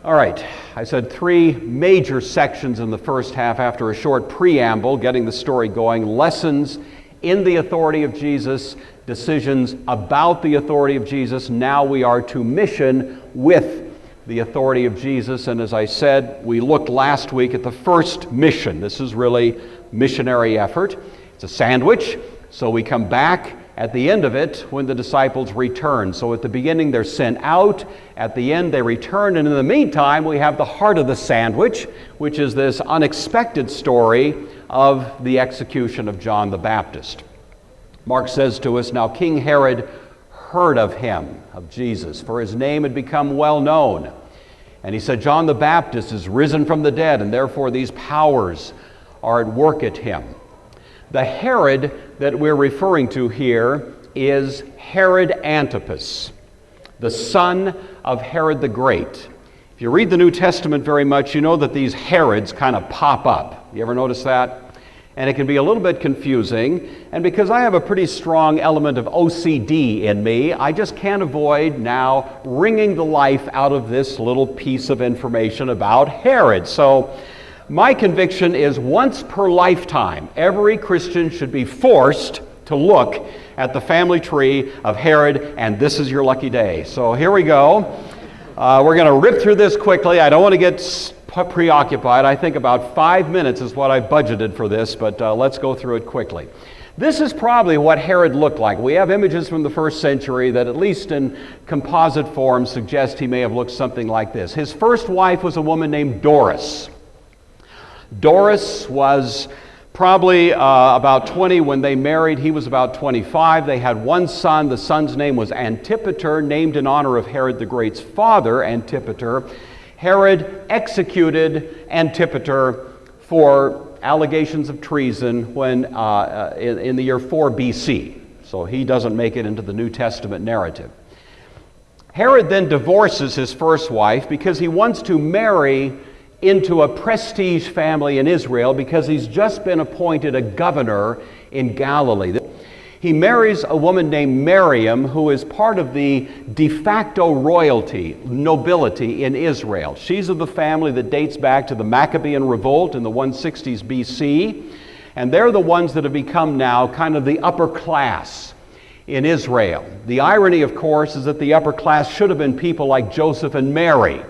All right, I said 3 major sections in the first half after a short preamble, getting the story going. Lessons in the authority of Jesus, decisions about the authority of Jesus. Now we are to mission with the authority of Jesus. And as I said, we looked last week at the first mission. This is really missionary effort. It's a sandwich, so we come back at the end of it when the disciples return. So at the beginning they're sent out, at the end they return, and in the meantime we have the heart of the sandwich, which is this unexpected story of the execution of John the Baptist. Mark says to us, "Now King Herod heard of him," of Jesus, "for his name had become well known. And he said, John the Baptist is risen from the dead, and therefore these powers are at work at him." The Herod that we're referring to here is Herod Antipas, the son of Herod the Great. If you read the New Testament very much, you know that these Herods kind of pop up. You ever notice that? And it can be a little bit confusing. And because I have a pretty strong element of OCD in me, I just can't avoid now wringing the life out of this little piece of information about Herod. So my conviction is once per lifetime, every Christian should be forced to look at the family tree of Herod, and this is your lucky day. So here we go. We're going to rip through this quickly. I don't want to get preoccupied. I think about 5 minutes is what I budgeted for this, but let's go through it quickly. This is probably what Herod looked like. We have images from the first century that, at least in composite form, suggest he may have looked something like this. His first wife was a woman named Doris. Doris was probably about 20 when they married. He was about 25. They had one son. The son's name was Antipater, named in honor of Herod the Great's father, Antipater. Herod executed Antipater for allegations of treason when in the year 4 BC. So he doesn't make it into the New Testament narrative. Herod then divorces his first wife because he wants to marry into a prestige family in Israel because he's just been appointed a governor in Galilee. He marries a woman named Miriam, who is part of the de facto royalty, nobility in Israel. She's of the family that dates back to the Maccabean revolt in the 160s BC, and they're the ones that have become now kind of the upper class in Israel. The irony, of course, is that the upper class should have been people like Joseph and Mary.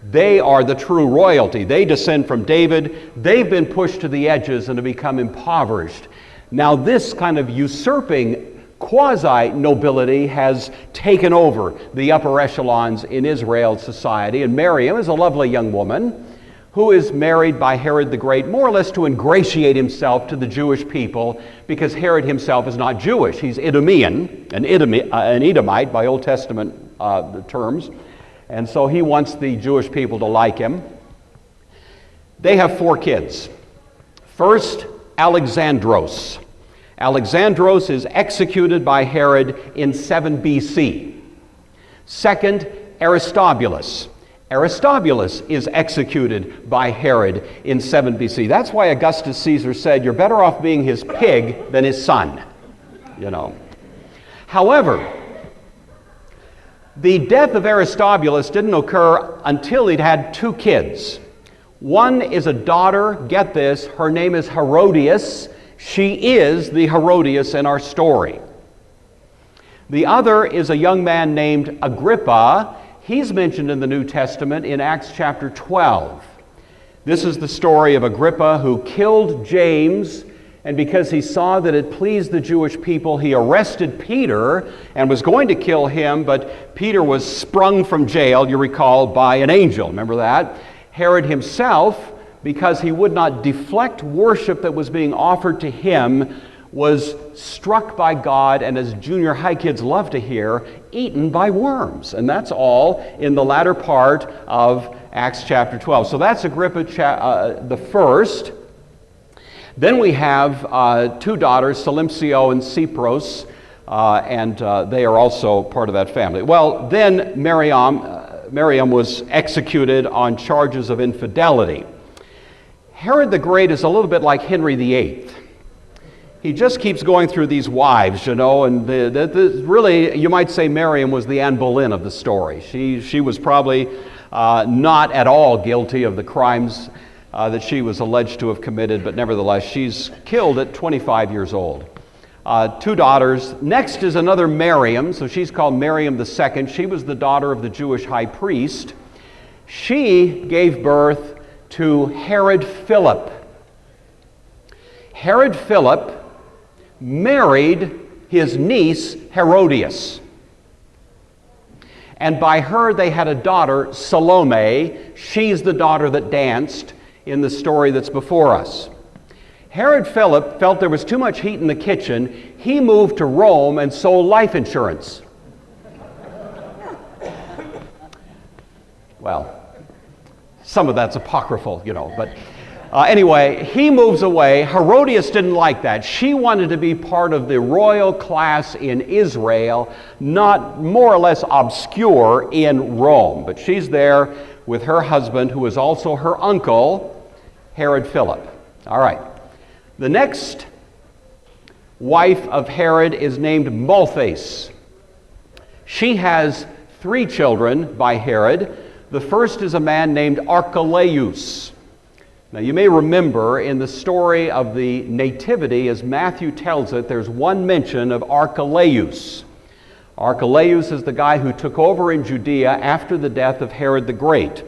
They are the true royalty. They descend from David. They've been pushed to the edges and have become impoverished. Now this kind of usurping quasi-nobility has taken over the upper echelons in Israel's society, and Miriam is a lovely young woman who is married by Herod the Great more or less to ingratiate himself to the Jewish people, because Herod himself is not Jewish. He's Idumean, an Edomite by Old Testament terms. And so he wants the Jewish people to like him. They have 4 kids. First, Alexandros. Alexandros is executed by Herod in 7 BC. Second, Aristobulus. Aristobulus is executed by Herod in 7 BC. That's why Augustus Caesar said, "You're better off being his pig than his son." You know. However, the death of Aristobulus didn't occur until he'd had 2 kids. One is a daughter, get this, her name is Herodias. She is the Herodias in our story. The other is a young man named Agrippa. He's mentioned in the New Testament in Acts chapter 12. This is the story of Agrippa who killed James, and because he saw that it pleased the Jewish people, he arrested Peter and was going to kill him, but Peter was sprung from jail, you recall, by an angel. Remember that? Herod himself, because he would not deflect worship that was being offered to him, was struck by God, and as junior high kids love to hear, eaten by worms. And that's all in the latter part of Acts chapter 12. So that's Agrippa the first. Then we have 2 daughters, Salimcio and Cypros, and they are also part of that family. Well, then Miriam was executed on charges of infidelity. Herod the Great is a little bit like Henry VIII. He just keeps going through these wives, you know, and really, you might say Miriam was the Anne Boleyn of the story. She was probably not at all guilty of the crimes that she was alleged to have committed, but nevertheless, she's killed at 25 years old. 2 daughters. Next is another Miriam, so she's called Miriam II. She was the daughter of the Jewish high priest. She gave birth to Herod Philip. Herod Philip married his niece Herodias. And by her they had a daughter, Salome. She's the daughter that danced in the story that's before us. Herod Philip felt there was too much heat in the kitchen. He moved to Rome and sold life insurance. Well, some of that's apocryphal, but anyway, he moves away. Herodias didn't like that. She wanted to be part of the royal class in Israel, not more or less obscure in Rome. But she's there with her husband, who is also her uncle, Herod Philip. All right. The next wife of Herod is named Malthace. She has 3 children by Herod. The first is a man named Archelaus. Now you may remember in the story of the Nativity, as Matthew tells it, there's one mention of Archelaus. Archelaus is the guy who took over in Judea after the death of Herod the Great.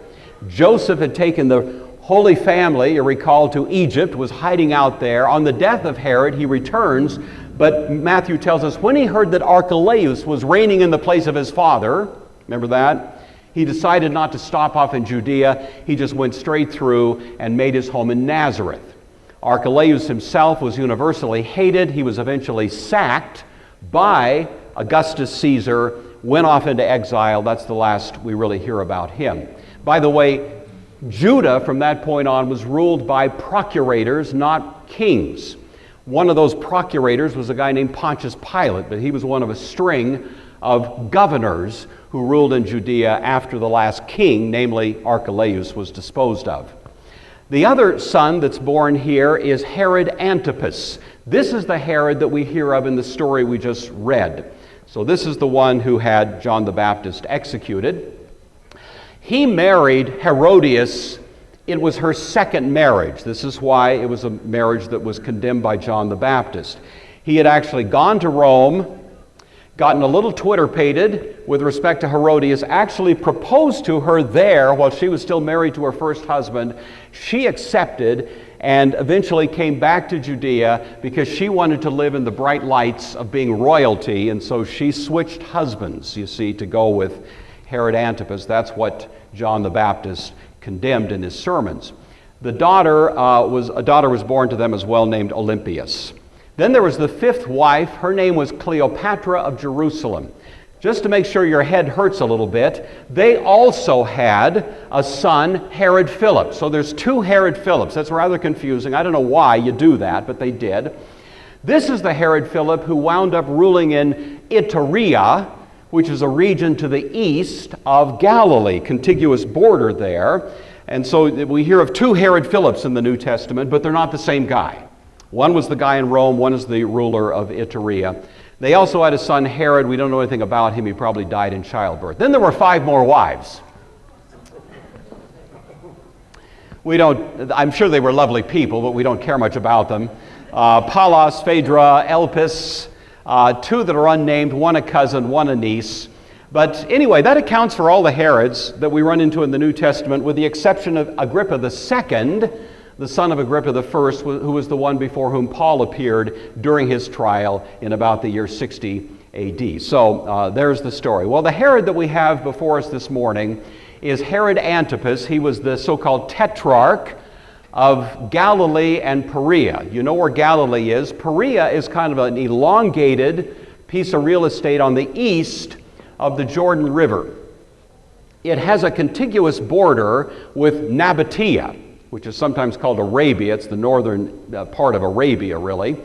Joseph had taken the Holy Family, you recall, to Egypt, was hiding out there. On the death of Herod, he returns, but Matthew tells us when he heard that Archelaus was reigning in the place of his father, remember that? He decided not to stop off in Judea. He just went straight through and made his home in Nazareth. Archelaus himself was universally hated. He was eventually sacked by Augustus Caesar, went off into exile. That's the last we really hear about him. By the way, Judah from that point on was ruled by procurators, not kings. One of those procurators was a guy named Pontius Pilate, but he was one of a string of governors who ruled in Judea after the last king, namely Archelaus, was disposed of. The other son that's born here is Herod Antipas. This is the Herod that we hear of in the story we just read. So this is the one who had John the Baptist executed. He married Herodias. It was her second marriage. This is why it was a marriage that was condemned by John the Baptist. He had actually gone to Rome, gotten a little Twitter-pated with respect to Herodias, actually proposed to her there while she was still married to her first husband. She accepted and eventually came back to Judea because she wanted to live in the bright lights of being royalty, and so she switched husbands, you see, to go with Herod Antipas. That's what John the Baptist condemned in his sermons. A daughter was born to them as well, named Olympias. Then there was the 5th wife. Her name was Cleopatra of Jerusalem. Just to make sure your head hurts a little bit, they also had a son, Herod Philip. So there's 2 Herod Philips. That's rather confusing. I don't know why you do that, but they did. This is the Herod Philip who wound up ruling in Iturea, which is a region to the east of Galilee, contiguous border there. And so we hear of 2 Herod Philips in the New Testament, but they're not the same guy. One was the guy in Rome, one is the ruler of Iturea. They also had a son, Herod. We don't know anything about him. He probably died in childbirth. Then there were 5 more wives. I'm sure they were lovely people, but we don't care much about them. Pallas, Phaedra, Elpis, 2 that are unnamed, one a cousin, one a niece. But anyway, that accounts for all the Herods that we run into in the New Testament, with the exception of Agrippa II, the son of Agrippa I, who was the one before whom Paul appeared during his trial in about the year 60 AD. So there's the story. Well, the Herod that we have before us this morning is Herod Antipas. He was the so-called tetrarch of Galilee and Perea. You know where Galilee is. Perea is kind of an elongated piece of real estate on the east of the Jordan River. It has a contiguous border with Nabatea, which is sometimes called Arabia. It's the northern part of Arabia, really.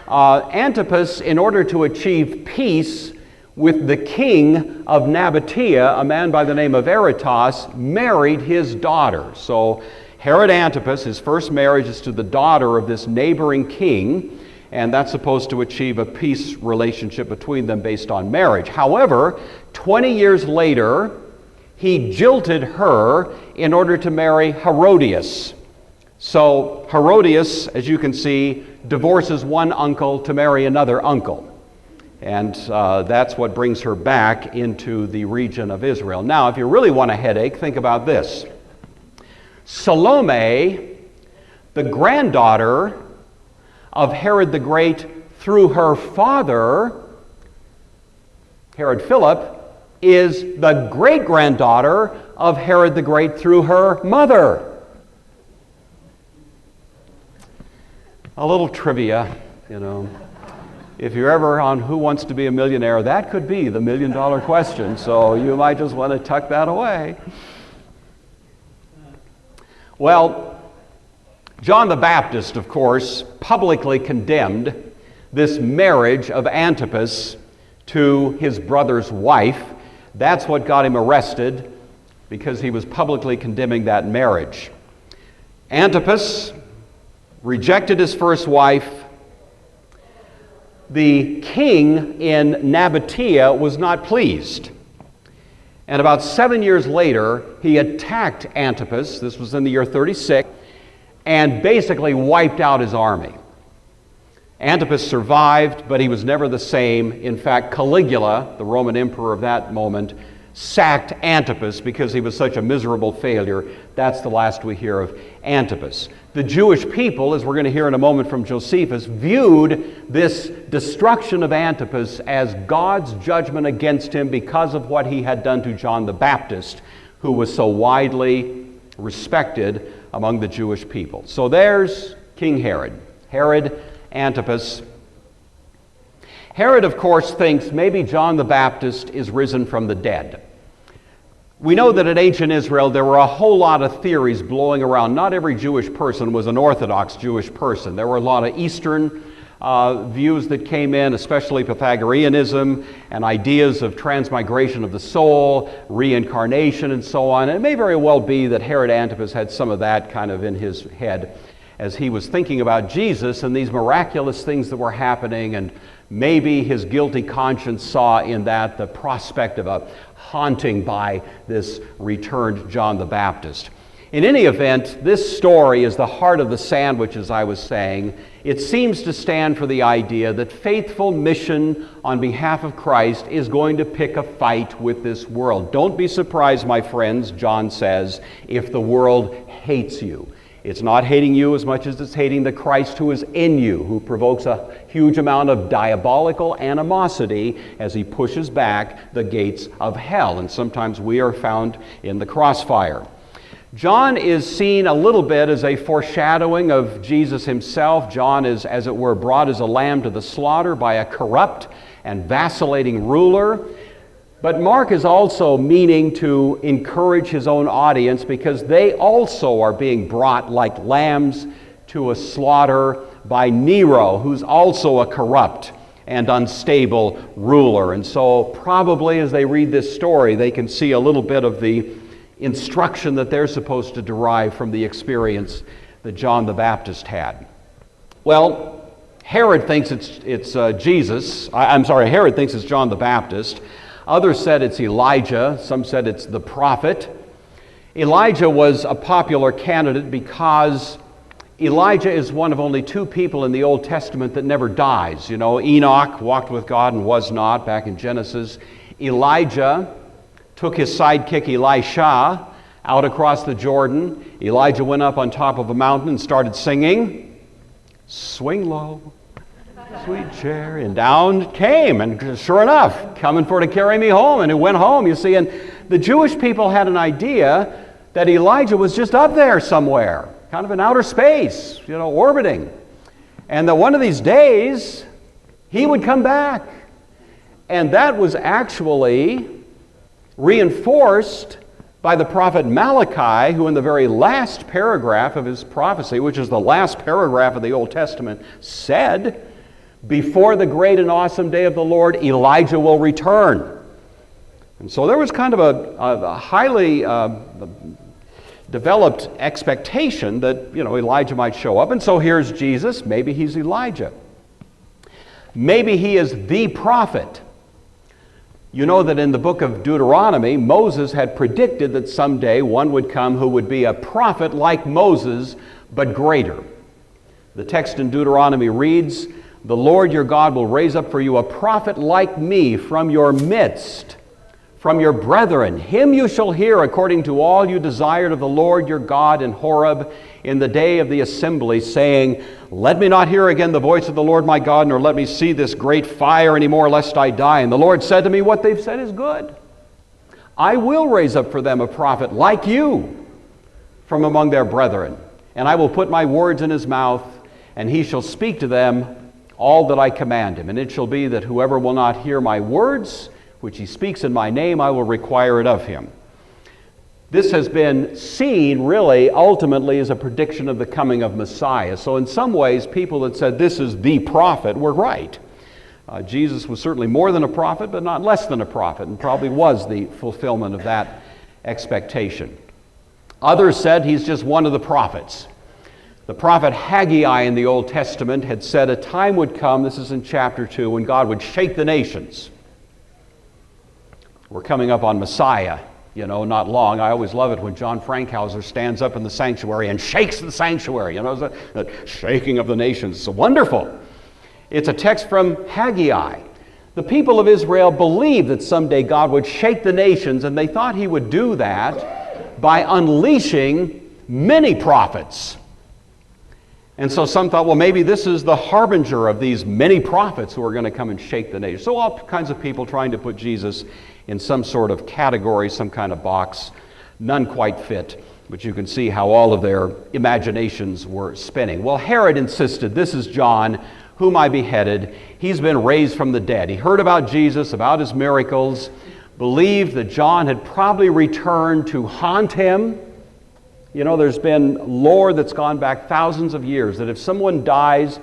Antipas, in order to achieve peace with the king of Nabatea, a man by the name of Herodias, married his daughter. So Herod Antipas, his first marriage is to the daughter of this neighboring king, and that's supposed to achieve a peace relationship between them based on marriage. However, 20 years later, he jilted her in order to marry Herodias. So Herodias, as you can see, divorces one uncle to marry another uncle. And that's what brings her back into the region of Israel. Now, if you really want a headache, think about this. Salome, the granddaughter of Herod the Great through her father, Herod Philip, is the great-granddaughter of Herod the Great through her mother. A little trivia, you know. If you're ever on Who Wants to Be a Millionaire, that could be the million-dollar question, so you might just want to tuck that away. Well, John the Baptist, of course, publicly condemned this marriage of Antipas to his brother's wife. That's what got him arrested, because he was publicly condemning that marriage. Antipas rejected his first wife. The king in Nabatea was not pleased. And about 7 years later, he attacked Antipas, this was in the year 36, and basically wiped out his army. Antipas survived, but he was never the same. In fact, Caligula, the Roman emperor of that moment, sacked Antipas because he was such a miserable failure. That's the last we hear of Antipas. The Jewish people, as we're going to hear in a moment from Josephus, viewed this destruction of Antipas as God's judgment against him because of what he had done to John the Baptist, who was so widely respected among the Jewish people. So there's King Herod. Herod Antipas. Herod, of course, thinks maybe John the Baptist is risen from the dead. We know that in ancient Israel there were a whole lot of theories blowing around. Not every Jewish person was an Orthodox Jewish person. There were a lot of Eastern views that came in, especially Pythagoreanism and ideas of transmigration of the soul, reincarnation, and so on. And it may very well be that Herod Antipas had some of that kind of in his head as he was thinking about Jesus and these miraculous things that were happening, and maybe his guilty conscience saw in that the prospect of a haunting by this returned John the Baptist. In any event, this story is the heart of the sandwich, as I was saying. It seems to stand for the idea that faithful mission on behalf of Christ is going to pick a fight with this world. Don't be surprised, my friends, John says, if the world hates you. It's not hating you as much as it's hating the Christ who is in you, who provokes a huge amount of diabolical animosity as he pushes back the gates of hell. And sometimes we are found in the crossfire. John is seen a little bit as a foreshadowing of Jesus himself. John is, as it were, brought as a lamb to the slaughter by a corrupt and vacillating ruler. But Mark is also meaning to encourage his own audience, because they also are being brought like lambs to a slaughter by Nero, who's also a corrupt and unstable ruler. And so probably as they read this story, they can see a little bit of the instruction that they're supposed to derive from the experience that John the Baptist had. Well, Herod thinks it's Jesus. Herod thinks it's John the Baptist. Others said it's Elijah. Some said it's the prophet. Elijah was a popular candidate because Elijah is one of only two people in the Old Testament that never dies. You know, Enoch walked with God and was not, back in Genesis. Elijah took his sidekick Elisha out across the Jordan. Elijah went up on top of a mountain and started singing, "Swing low, sweet chariot," and down it came, and sure enough, coming for to carry me home, and it went home, you see. And the Jewish people had an idea that Elijah was just up there somewhere, kind of in outer space, you know, orbiting, and that one of these days he would come back. And that was actually reinforced by the prophet Malachi, who in the very last paragraph of his prophecy, which is the last paragraph of the Old Testament, said, "Before the great and awesome day of the Lord, Elijah will return." And so there was kind of a highly developed expectation that, you know, Elijah might show up. And so here's Jesus. Maybe he's Elijah. Maybe he is the prophet. You know that in the book of Deuteronomy, Moses had predicted that someday one would come who would be a prophet like Moses, but greater. The text in Deuteronomy reads, "The Lord your God will raise up for you a prophet like me from your midst, from your brethren. Him you shall hear according to all you desired of the Lord your God in Horeb in the day of the assembly, saying, Let me not hear again the voice of the Lord my God, nor let me see this great fire anymore, lest I die. And the Lord said to me, What they've said is good. I will raise up for them a prophet like you from among their brethren, and I will put my words in his mouth, and he shall speak to them all that I command him. And it shall be that whoever will not hear my words, which he speaks in my name, I will require it of him." This has been seen really ultimately as a prediction of the coming of Messiah. So in some ways, people that said this is the prophet were right. Jesus was certainly more than a prophet, but not less than a prophet, and probably was the fulfillment of that expectation. Others said he's just one of the prophets. The prophet Haggai in the Old Testament had said a time would come, this is in chapter 2, when God would shake the nations. We're coming up on Messiah, not long. I always love it when John Frankhauser stands up in the sanctuary and shakes the sanctuary. The shaking of the nations. It's wonderful. It's a text from Haggai. The people of Israel believed that someday God would shake the nations, and they thought he would do that by unleashing many prophets. And so some thought, well, maybe this is the harbinger of these many prophets who are going to come and shake the nation. So all kinds of people trying to put Jesus in some sort of category, some kind of box. None quite fit, but you can see how all of their imaginations were spinning. Well, Herod insisted, this is John, whom I beheaded. He's been raised from the dead. He heard about Jesus, about his miracles, believed that John had probably returned to haunt him. There's been lore that's gone back thousands of years that if someone dies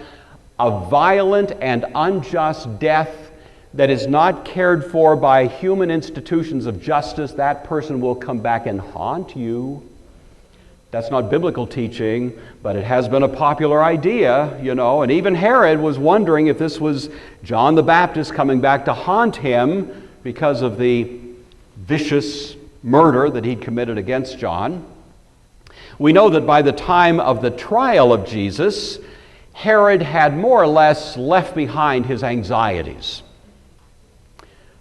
a violent and unjust death that is not cared for by human institutions of justice, that person will come back and haunt you. That's not biblical teaching, but it has been a popular idea, and even Herod was wondering if this was John the Baptist coming back to haunt him because of the vicious murder that he'd committed against John. We know that by the time of the trial of Jesus, Herod had more or less left behind his anxieties.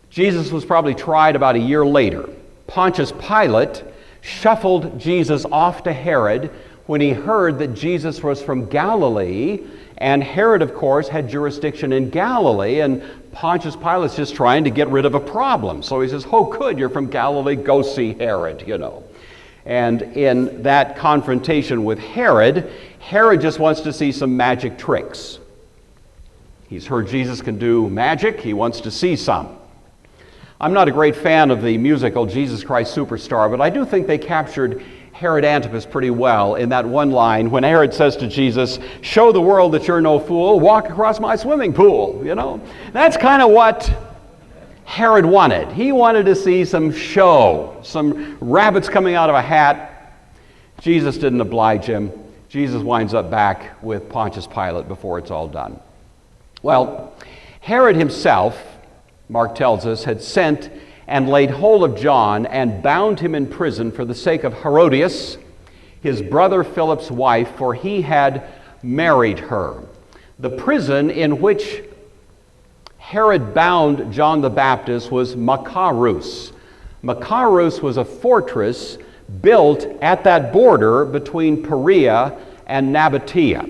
Jesus was probably tried about a year later. Pontius Pilate shuffled Jesus off to Herod when he heard that Jesus was from Galilee, and Herod, of course, had jurisdiction in Galilee, and Pontius Pilate's just trying to get rid of a problem. So he says, "Oh, good, you're from Galilee, go see Herod, And in that confrontation with Herod, Herod just wants to see some magic tricks. He's heard Jesus can do magic. He wants to see some. I'm not a great fan of the musical Jesus Christ Superstar, but I do think they captured Herod Antipas pretty well in that one line when Herod says to Jesus, "Show the world that you're no fool. Walk across my swimming pool." That's kind of what Herod wanted. He wanted to see some show, some rabbits coming out of a hat. Jesus didn't oblige him. Jesus winds up back with Pontius Pilate before it's all done. Well, Herod himself, Mark tells us, had sent and laid hold of John and bound him in prison for the sake of Herodias, his brother Philip's wife, for he had married her. The prison in which Herod bound John the Baptist was Machaerus. Machaerus was a fortress built at that border between Perea and Nabatea.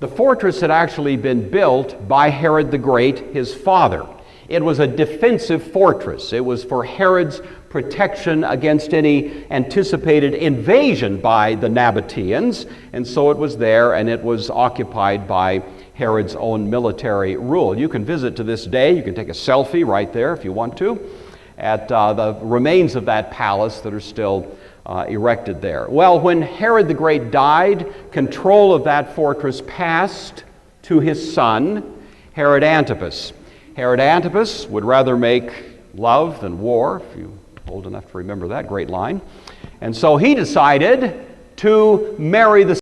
The fortress had actually been built by Herod the Great, his father. It was a defensive fortress. It was for Herod's protection against any anticipated invasion by the Nabateans, and so it was there, and it was occupied by Herod's own military rule. You can visit to this day. You can take a selfie right there if you want to at the remains of that palace that are still erected there. Well, when Herod the Great died, control of that fortress passed to his son, Herod Antipas. Herod Antipas would rather make love than war, if you're old enough to remember that great line. And so he decided to marry the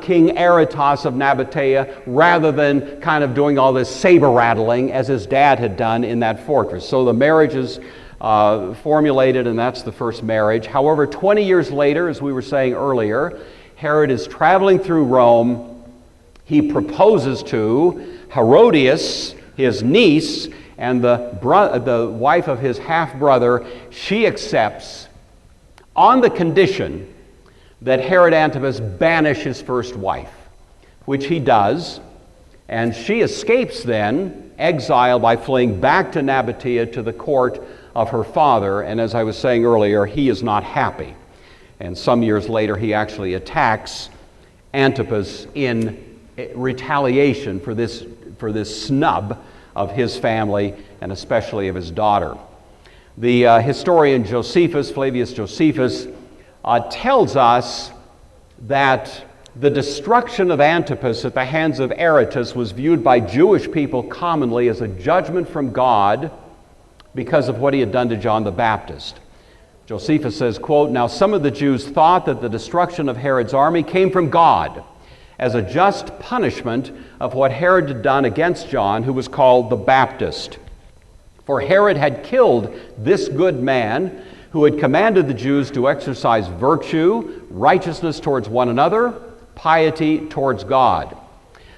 King Herodias of Nabatea, rather than kind of doing all this saber rattling as his dad had done in that fortress. So the marriage is formulated, and that's the first marriage. However, 20 years later, as we were saying earlier, Herod is traveling through Rome. He proposes to Herodias, his niece, and the wife of his half-brother. She accepts on the condition that Herod Antipas banish his first wife, which he does, and she escapes then exile by fleeing back to Nabatea to the court of her father, and as I was saying earlier, he is not happy. And some years later, he actually attacks Antipas in retaliation for this snub of his family, and especially of his daughter. The historian Josephus, Flavius Josephus, tells us that the destruction of Antipas at the hands of Herodias was viewed by Jewish people commonly as a judgment from God because of what he had done to John the Baptist. Josephus says, quote, "Now some of the Jews thought that the destruction of Herod's army came from God as a just punishment of what Herod had done against John, who was called the Baptist. For Herod had killed this good man who had commanded the Jews to exercise virtue, righteousness towards one another, piety towards God.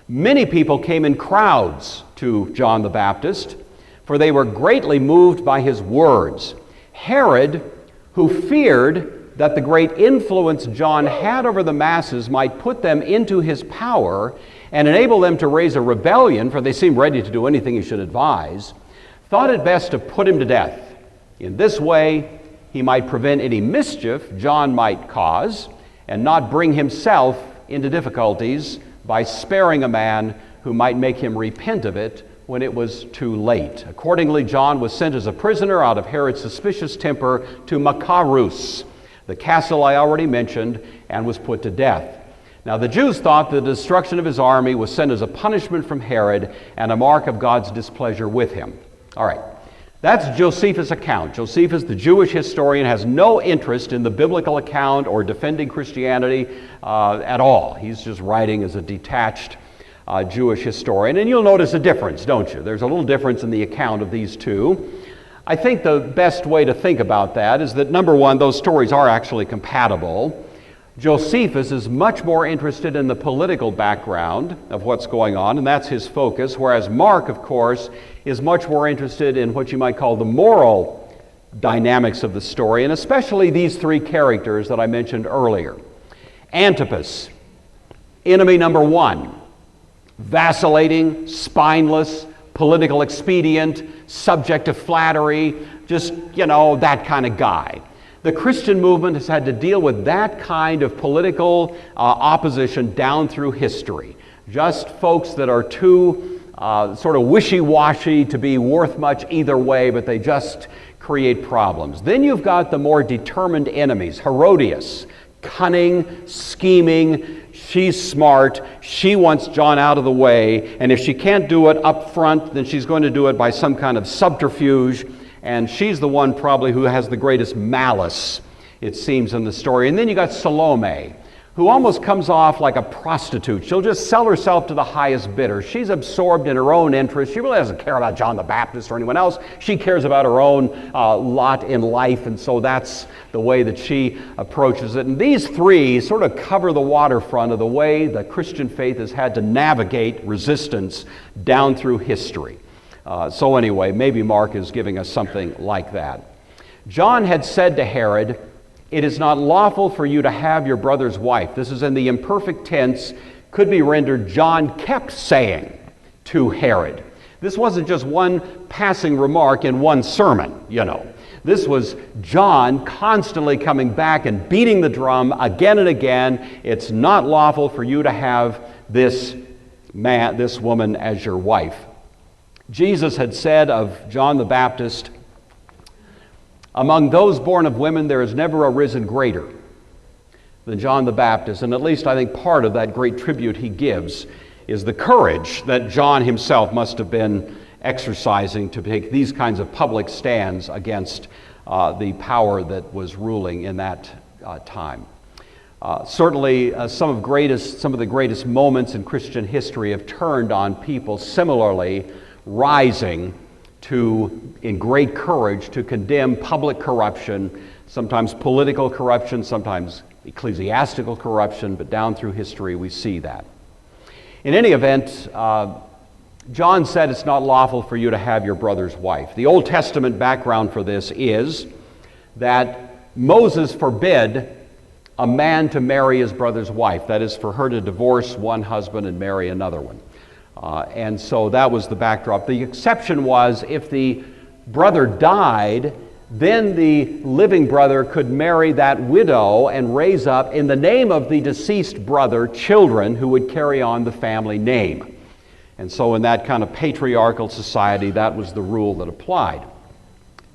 Many people came in crowds to John the Baptist, for they were greatly moved by his words. Herod, who feared that the great influence John had over the masses might put them into his power and enable them to raise a rebellion, for they seemed ready to do anything he should advise, thought it best to put him to death. In this way, he might prevent any mischief John might cause and not bring himself into difficulties by sparing a man who might make him repent of it when it was too late. Accordingly, John was sent as a prisoner out of Herod's suspicious temper to Machaerus, the castle I already mentioned, and was put to death. Now the Jews thought the destruction of his army was sent as a punishment from Herod and a mark of God's displeasure with him." All right, that's Josephus' account. Josephus, the Jewish historian, has no interest in the biblical account or defending Christianity at all. He's just writing as a detached Jewish historian. And you'll notice a difference, don't you? There's a little difference in the account of these two. I think the best way to think about that is that, number one, those stories are actually compatible. Josephus is much more interested in the political background of what's going on, and that's his focus, whereas Mark, of course, is much more interested in what you might call the moral dynamics of the story, and especially these three characters that I mentioned earlier. Antipas, enemy number one, vacillating, spineless, political expedient, subject to flattery, just, that kind of guy. The Christian movement has had to deal with that kind of political opposition down through history. Just folks that are too sort of wishy-washy to be worth much either way, but they just create problems. Then you've got the more determined enemies. Herodias, cunning, scheming, she's smart, she wants John out of the way, and if she can't do it up front, then she's going to do it by some kind of subterfuge. And she's the one probably who has the greatest malice, it seems, in the story. And then you got Salome, who almost comes off like a prostitute. She'll just sell herself to the highest bidder. She's absorbed in her own interests. She really doesn't care about John the Baptist or anyone else. She cares about her own lot in life, and so that's the way that she approaches it. And these three sort of cover the waterfront of the way the Christian faith has had to navigate resistance down through history. So anyway, maybe Mark is giving us something like that. John had said to Herod, "It is not lawful for you to have your brother's wife." This is in the imperfect tense, could be rendered, John kept saying to Herod. This wasn't just one passing remark in one sermon, This was John constantly coming back and beating the drum again and again. It's not lawful for you to have this woman as your wife. Jesus had said of John the Baptist, "Among those born of women there has never arisen greater than John the Baptist." And at least I think part of that great tribute he gives is the courage that John himself must have been exercising to take these kinds of public stands against the power that was ruling in that time. Certainly, some of the greatest moments in Christian history have turned on people similarly rising in great courage to condemn public corruption, sometimes political corruption, sometimes ecclesiastical corruption, but down through history we see that. In any event, John said it's not lawful for you to have your brother's wife. The Old Testament background for this is that Moses forbid a man to marry his brother's wife. That is, for her to divorce one husband and marry another one. And so that was the backdrop. The exception was if the brother died, then the living brother could marry that widow and raise up, in the name of the deceased brother, children who would carry on the family name. And so in that kind of patriarchal society, that was the rule that applied.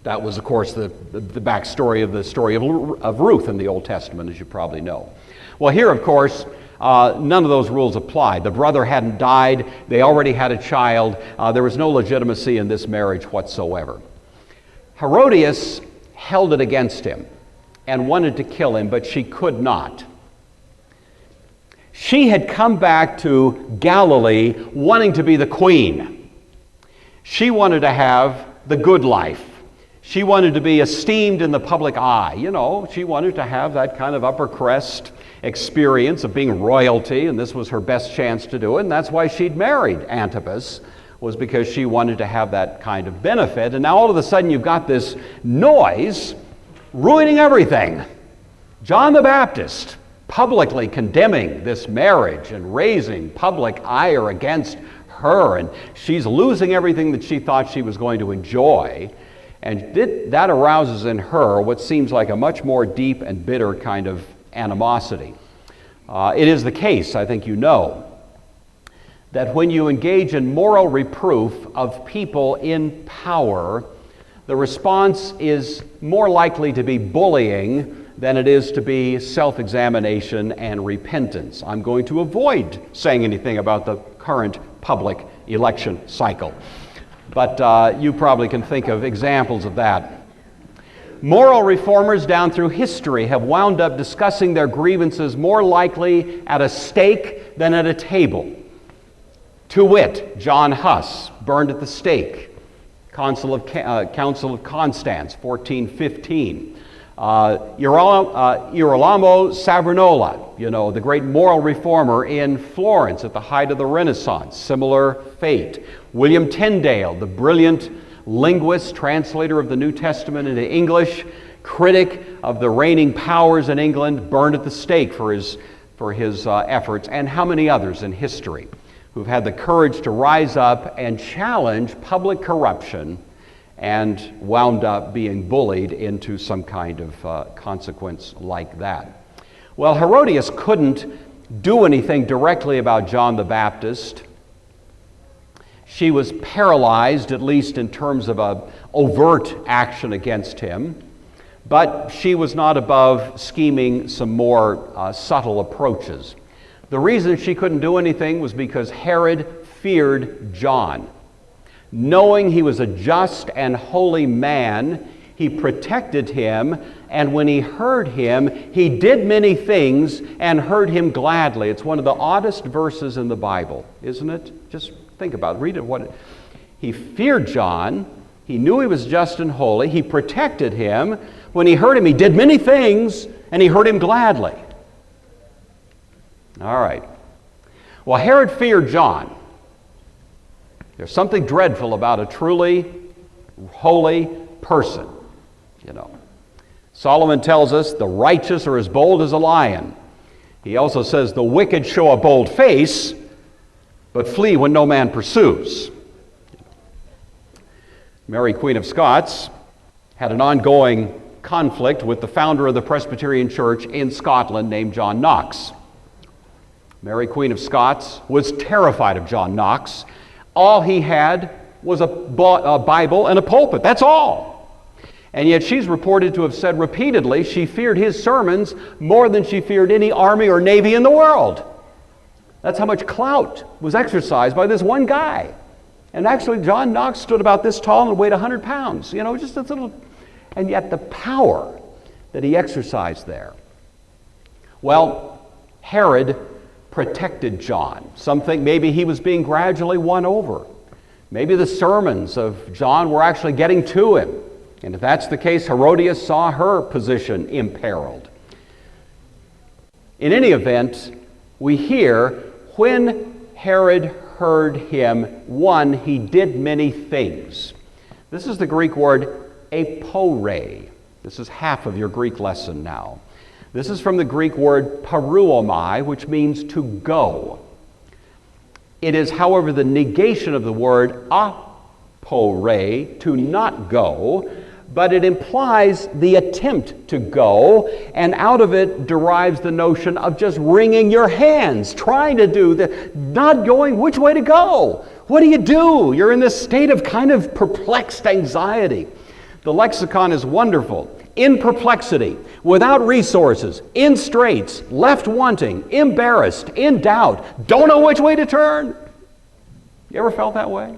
That was, of course, the backstory of the story of Ruth in the Old Testament, as you probably know. Well, here, of course, none of those rules applied. The brother hadn't died. They already had a child. There was no legitimacy in this marriage whatsoever. Herodias held it against him and wanted to kill him, but she could not. She had come back to Galilee wanting to be the queen. She wanted to have the good life. She wanted to be esteemed in the public eye. You know, she wanted to have that kind of upper crest experience of being royalty, and this was her best chance to do it, and that's why she'd married Antipas, was because she wanted to have that kind of benefit. And now all of a sudden you've got this noise ruining everything. John the Baptist publicly condemning this marriage and raising public ire against her, and she's losing everything that she thought she was going to enjoy. And that arouses in her what seems like a much more deep and bitter kind of animosity. It is the case, I think you know, that when you engage in moral reproof of people in power, the response is more likely to be bullying than it is to be self-examination and repentance. I'm going to avoid saying anything about the current public election cycle, but you probably can think of examples of that. Moral reformers down through history have wound up discussing their grievances more likely at a stake than at a table. To wit, John Huss, burned at the stake. Council of Constance, 1415. Girolamo Savonarola, the great moral reformer in Florence at the height of the Renaissance, similar fate. William Tyndale, the brilliant linguist, translator of the New Testament into English, critic of the reigning powers in England, burned at the stake for his efforts, and how many others in history who've had the courage to rise up and challenge public corruption and wound up being bullied into some kind of consequence like that. Well, Herodias couldn't do anything directly about John the Baptist. She was paralyzed, at least in terms of an overt action against him, but she was not above scheming some more subtle approaches. The reason she couldn't do anything was because Herod feared John. Knowing he was a just and holy man, he protected him, and when he heard him, he did many things and heard him gladly. It's one of the oddest verses in the Bible, isn't it? Just think about it. Read it. He feared John. He knew he was just and holy. He protected him. When he heard him, he did many things, and he heard him gladly. All right. Well, Herod feared John. There's something dreadful about a truly holy person, Solomon tells us the righteous are as bold as a lion. He also says the wicked show a bold face, but flee when no man pursues. Mary, Queen of Scots, had an ongoing conflict with the founder of the Presbyterian Church in Scotland named John Knox. Mary, Queen of Scots, was terrified of John Knox. All he had was a Bible and a pulpit. That's all. And yet she's reported to have said repeatedly she feared his sermons more than she feared any army or navy in the world. That's how much clout was exercised by this one guy. And actually, John Knox stood about this tall and weighed 100 pounds. Just this little... And yet the power that he exercised there. Well, Herod protected John. Something, maybe he was being gradually won over. Maybe the sermons of John were actually getting to him. And if that's the case, Herodias saw her position imperiled. In any event, we hear when Herod heard him, one, he did many things. This is the Greek word apore. This is half of your Greek lesson now. This is from the Greek word paruomai, which means to go. It is, however, the negation of the word apore, to not go, but it implies the attempt to go, and out of it derives the notion of just wringing your hands, trying to do the, not going which way to go. What do you do? You're in this state of kind of perplexed anxiety. The lexicon is wonderful. In perplexity, without resources, in straits, left wanting, embarrassed, in doubt, don't know which way to turn. You ever felt that way?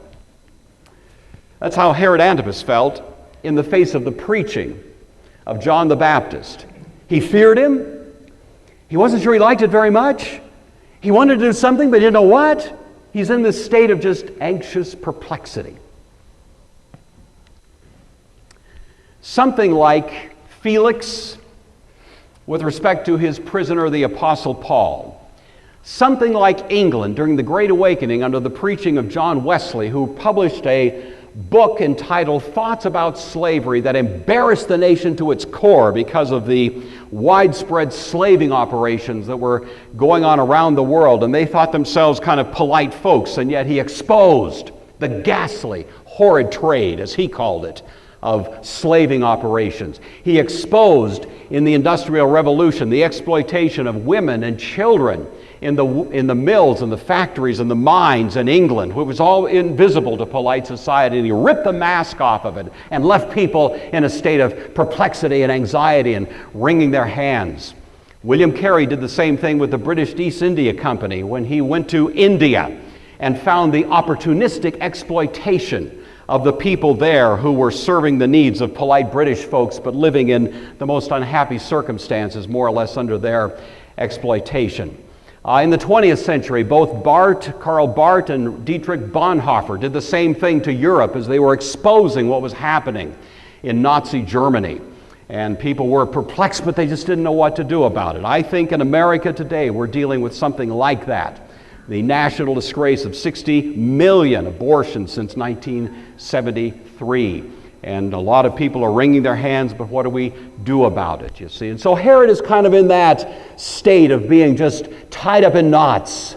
That's how Herod Antipas felt in the face of the preaching of John the Baptist. He feared him. He wasn't sure he liked it very much. He wanted to do something, but he didn't know what. He's in this state of just anxious perplexity. Something like Felix with respect to his prisoner, the Apostle Paul. Something like England during the Great Awakening under the preaching of John Wesley, who published a book entitled Thoughts About Slavery that embarrassed the nation to its core because of the widespread slaving operations that were going on around the world. And they thought themselves kind of polite folks, and yet he exposed the ghastly, horrid trade, as he called it, of slaving operations. He exposed in the Industrial Revolution the exploitation of women and children in the mills and the factories and the mines in England. It was all invisible to polite society. And he ripped the mask off of it and left people in a state of perplexity and anxiety and wringing their hands. William Carey did the same thing with the British East India Company when he went to India and found the opportunistic exploitation of the people there who were serving the needs of polite British folks but living in the most unhappy circumstances, more or less under their exploitation. In the 20th century, both Karl Barth and Dietrich Bonhoeffer did the same thing to Europe as they were exposing what was happening in Nazi Germany. And people were perplexed, but they just didn't know what to do about it. I think in America today, we're dealing with something like that. The national disgrace of 60 million abortions since 1973. And a lot of people are wringing their hands, but what do we do about it, you see? And so Herod is kind of in that state of being just tied up in knots.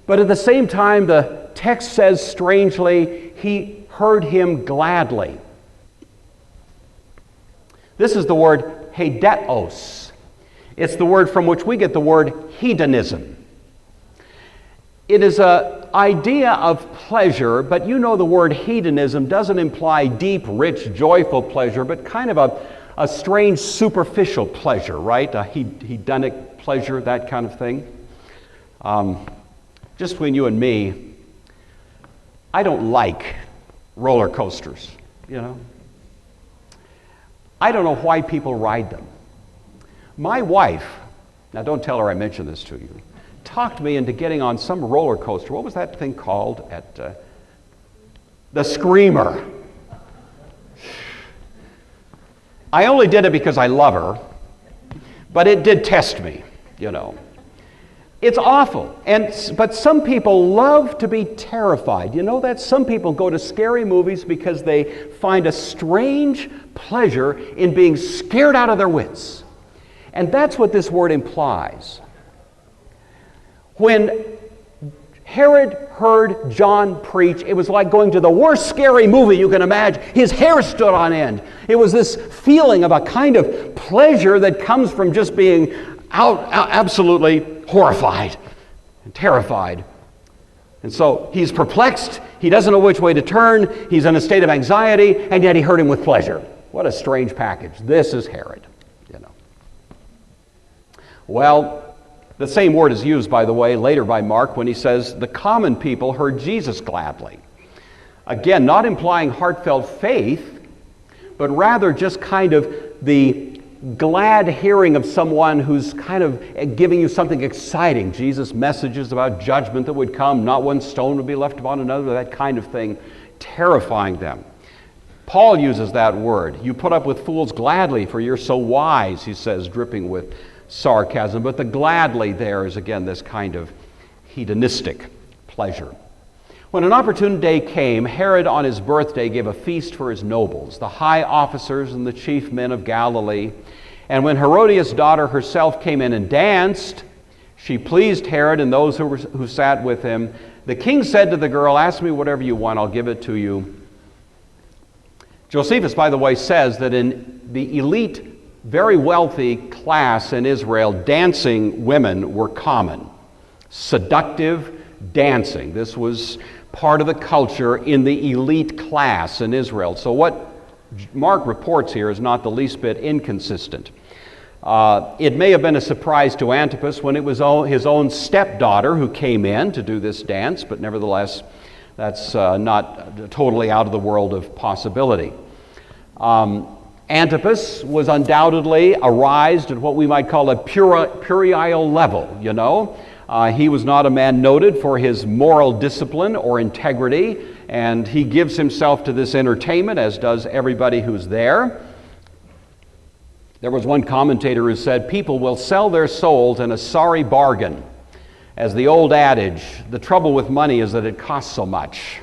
But at the same time, the text says strangely, he heard him gladly. This is the word heidetos. It's the word from which we get the word hedonism. It is an idea of pleasure, but you know the word hedonism doesn't imply deep, rich, joyful pleasure, but kind of a strange, superficial pleasure, right? A hedonic pleasure, that kind of thing. Just between you and me, I don't like roller coasters, you know. I don't know why people ride them. My wife, now don't tell her I mentioned this to you, talked me into getting on some roller coaster. What was that thing called? The Screamer. I only did it because I love her, but it did test me, you know. It's awful, but some people love to be terrified. You know that? Some people go to scary movies because they find a strange pleasure in being scared out of their wits. And that's what this word implies. When Herod heard John preach, it was like going to the worst scary movie you can imagine. His hair stood on end. It was this feeling of a kind of pleasure that comes from just being absolutely horrified and terrified. And so he's perplexed. He doesn't know which way to turn. He's in a state of anxiety, and yet he heard him with pleasure. What a strange package. This is Herod, you know. Well, the same word is used, by the way, later by Mark when he says, the common people heard Jesus gladly. Again, not implying heartfelt faith, but rather just kind of the glad hearing of someone who's kind of giving you something exciting. Jesus' messages about judgment that would come, not one stone would be left upon another, that kind of thing, terrifying them. Paul uses that word. You put up with fools gladly, for you're so wise, he says, dripping with sarcasm. But the gladly there is, again, this kind of hedonistic pleasure. When an opportune day came, Herod on his birthday gave a feast for his nobles, the high officers and the chief men of Galilee. And when Herodias' daughter herself came in and danced, she pleased Herod and those who sat with him. The king said to the girl, "Ask me whatever you want, I'll give it to you." Josephus, by the way, says that in the elite, very wealthy class in Israel, dancing women were common. Seductive dancing. This was part of the culture in the elite class in Israel. So what Mark reports here is not the least bit inconsistent. It may have been a surprise to Antipas when it was his own stepdaughter who came in to do this dance, but nevertheless, that's not totally out of the world of possibility. Antipas was undoubtedly arised at what we might call a puerile level, you know. He was not a man noted for his moral discipline or integrity, and he gives himself to this entertainment, as does everybody who's there. There was one commentator who said, "People will sell their souls in a sorry bargain. As the old adage, the trouble with money is that it costs so much."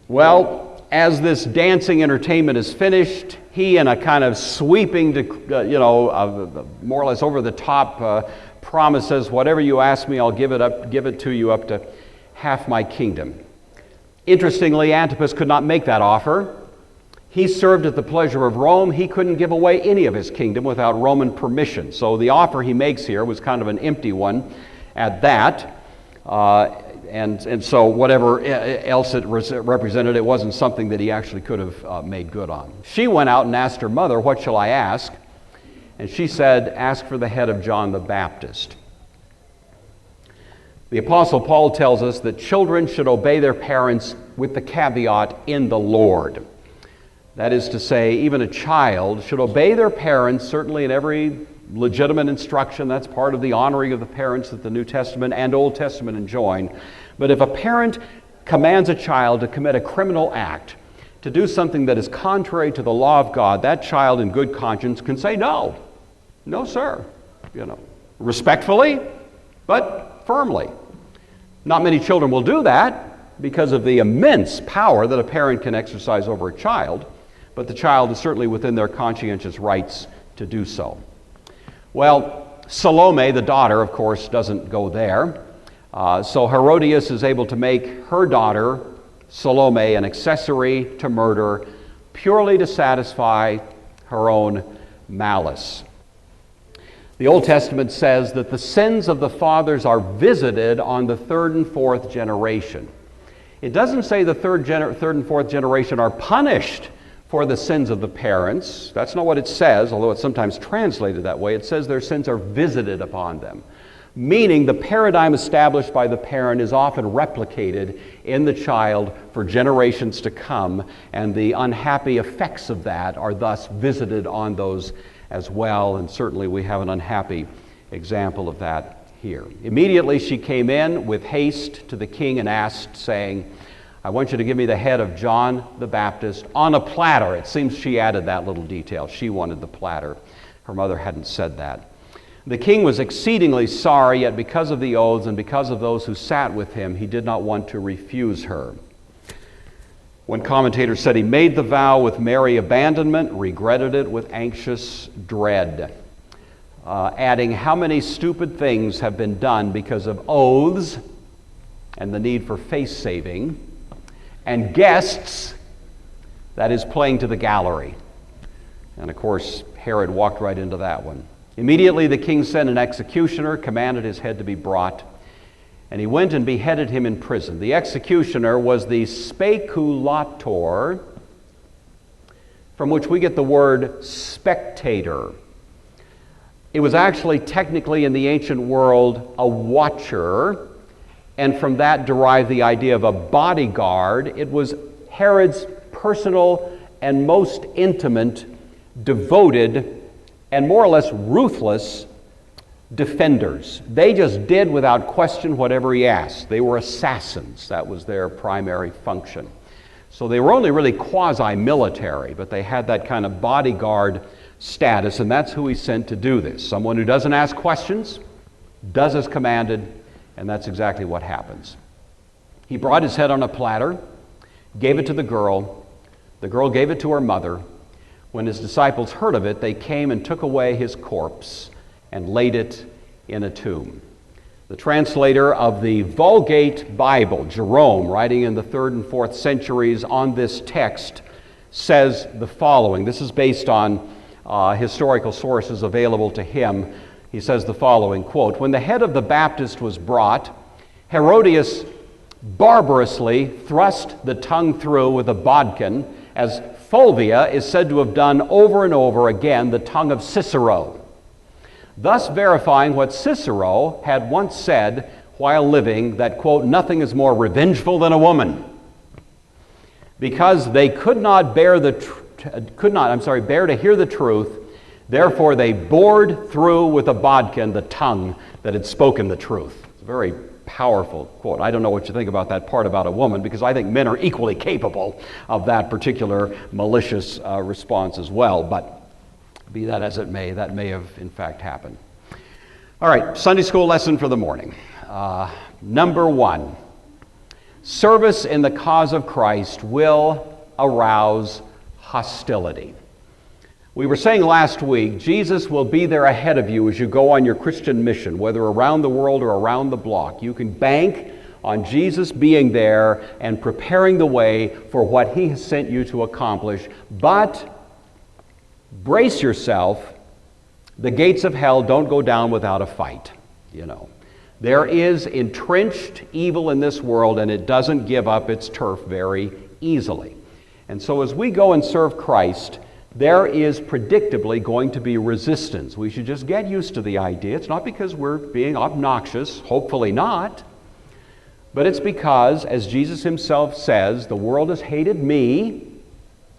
Well, as this dancing entertainment is finished, he, in a kind of sweeping, more or less over-the-top promises, "Whatever you ask me, I'll give it to you up to half my kingdom." Interestingly, Antipas could not make that offer. He served at the pleasure of Rome. He couldn't give away any of his kingdom without Roman permission. So the offer he makes here was kind of an empty one at that. And so whatever else it represented, it wasn't something that he actually could have made good on. She went out and asked her mother, "What shall I ask?" And she said, "Ask for the head of John the Baptist." The Apostle Paul tells us that children should obey their parents with the caveat, "in the Lord." That is to say, even a child should obey their parents, certainly in every legitimate instruction. That's part of the honoring of the parents that the New Testament and Old Testament enjoin. But if a parent commands a child to commit a criminal act, to do something that is contrary to the law of God, that child in good conscience can say no. No, sir. Respectfully, but firmly. Not many children will do that because of the immense power that a parent can exercise over a child, but the child is certainly within their conscientious rights to do so. Well, Salome, the daughter, of course, doesn't go there. So Herodias is able to make her daughter, Salome, an accessory to murder purely to satisfy her own malice. The Old Testament says that the sins of the fathers are visited on the third and fourth generation. It doesn't say the third and fourth generation are punished for the sins of the parents. That's not what it says, although it's sometimes translated that way. It says their sins are visited upon them, meaning the paradigm established by the parent is often replicated in the child for generations to come, and the unhappy effects of that are thus visited on those as well, and certainly we have an unhappy example of that here. Immediately she came in with haste to the king and asked, saying, "I want you to give me the head of John the Baptist on a platter." It seems she added that little detail. She wanted the platter. Her mother hadn't said that. The king was exceedingly sorry, yet because of the oaths and because of those who sat with him, he did not want to refuse her. One commentator said he made the vow with merry abandonment, regretted it with anxious dread, adding, "How many stupid things have been done because of oaths and the need for face saving, and guests, that is, playing to the gallery." And of course, Herod walked right into that one. Immediately the king sent an executioner, commanded his head to be brought, and he went and beheaded him in prison. The executioner was the speculator, from which we get the word spectator. It was actually technically in the ancient world a watcher, and from that derived the idea of a bodyguard. It was Herod's personal and most intimate devoted, and more or less ruthless defenders. They just did without question whatever he asked. They were assassins. That was their primary function. So they were only really quasi-military, but they had that kind of bodyguard status, and that's who he sent to do this. Someone who doesn't ask questions, does as commanded, and that's exactly what happens. He brought his head on a platter, gave it to the girl. The girl gave it to her mother. When his disciples heard of it, they came and took away his corpse and laid it in a tomb. The translator of the Vulgate Bible, Jerome, writing in the 3rd and 4th centuries on this text, says the following. This is based on historical sources available to him. He says the following, quote, "When the head of the Baptist was brought, Herodias barbarously thrust the tongue through with a bodkin, as Fulvia is said to have done over and over again the tongue of Cicero, thus verifying what Cicero had once said while living, that, quote, nothing is more revengeful than a woman. Because they could not bear to hear the truth, therefore they bored through with a bodkin the tongue that had spoken the truth." It's a very powerful quote. I don't know what you think about that part about a woman, because I think men are equally capable of that particular malicious response as well, but be that as it may, that may have in fact happened. All right, Sunday school lesson for the morning. Number 1, service in the cause of Christ will arouse hostility. We were saying last week, Jesus will be there ahead of you as you go on your Christian mission, whether around the world or around the block. You can bank on Jesus being there and preparing the way for what he has sent you to accomplish, but brace yourself. The gates of hell don't go down without a fight, you know. There is entrenched evil in this world, and it doesn't give up its turf very easily. And so as we go and serve Christ, there is predictably going to be resistance. We should just get used to the idea. It's not because we're being obnoxious, hopefully not, but it's because, as Jesus himself says, the world has hated me.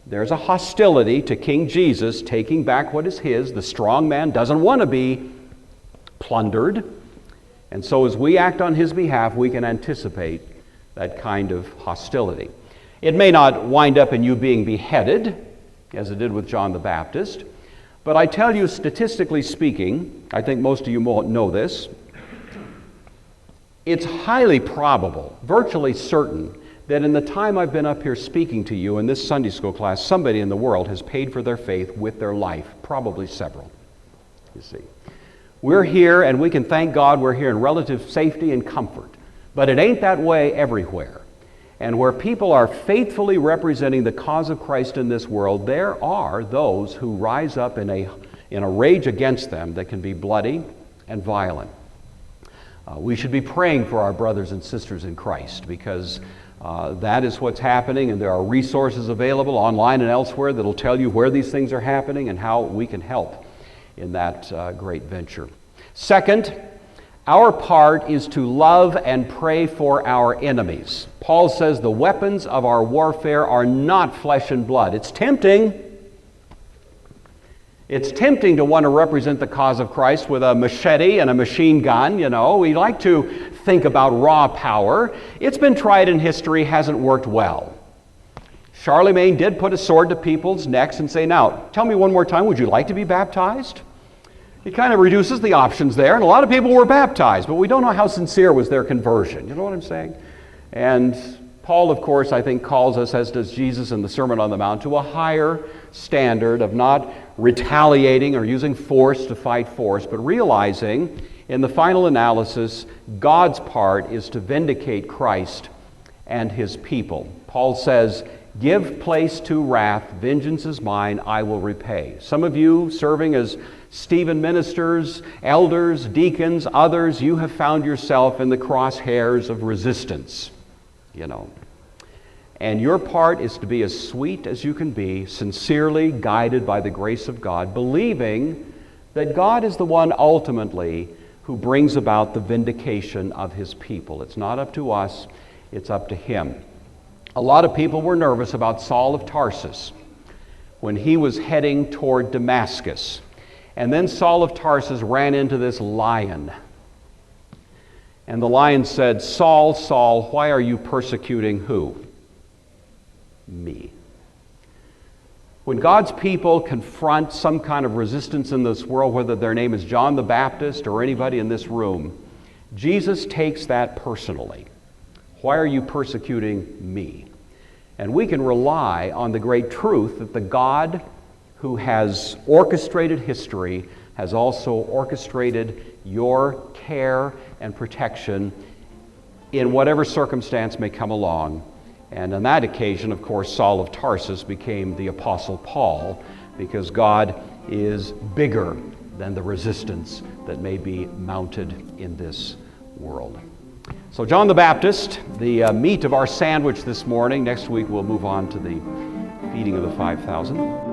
There's a hostility to King Jesus taking back what is his. The strong man doesn't want to be plundered. And so as we act on his behalf, we can anticipate that kind of hostility. It may not wind up in you being beheaded, as it did with John the Baptist, but I tell you, statistically speaking, I think most of you know this, it's highly probable, virtually certain, that in the time I've been up here speaking to you in this Sunday school class, somebody in the world has paid for their faith with their life, probably several, you see. We're here, and we can thank God we're here in relative safety and comfort, but it ain't that way everywhere. And where people are faithfully representing the cause of Christ in this world, there are those who rise up in a rage against them that can be bloody and violent. We should be praying for our brothers and sisters in Christ, because that is what's happening, and there are resources available online and elsewhere that will tell you where these things are happening and how we can help in that great venture. Second, our part is to love and pray for our enemies. Paul says the weapons of our warfare are not flesh and blood. It's tempting. It's tempting to want to represent the cause of Christ with a machete and a machine gun, you know. We like to think about raw power. It's been tried in history, hasn't worked well. Charlemagne did put a sword to people's necks and say, now, tell me one more time, would you like to be baptized? He kind of reduces the options there, and a lot of people were baptized, but we don't know how sincere was their conversion. You know what I'm saying? And Paul, of course, I think calls us, as does Jesus in the Sermon on the Mount, to a higher standard of not retaliating or using force to fight force, but realizing in the final analysis, God's part is to vindicate Christ and his people. Paul says, give place to wrath, vengeance is mine, I will repay. Some of you serving as Stephen ministers, elders, deacons, others, you have found yourself in the crosshairs of resistance, you know. And your part is to be as sweet as you can be, sincerely guided by the grace of God, believing that God is the one ultimately who brings about the vindication of his people. It's not up to us, it's up to him. A lot of people were nervous about Saul of Tarsus. when he was heading toward Damascus. And then Saul of Tarsus ran into this lion. And the lion said, "Saul, Saul, why are you persecuting who? Me." When God's people confront some kind of resistance in this world, whether their name is John the Baptist or anybody in this room, Jesus takes that personally. Why are you persecuting me? And we can rely on the great truth that the God who has orchestrated history has also orchestrated your care and protection in whatever circumstance may come along. And on that occasion, of course, Saul of Tarsus became the Apostle Paul, because God is bigger than the resistance that may be mounted in this world. So John the Baptist, the meat of our sandwich this morning. Next week we'll move on to the feeding of the 5,000.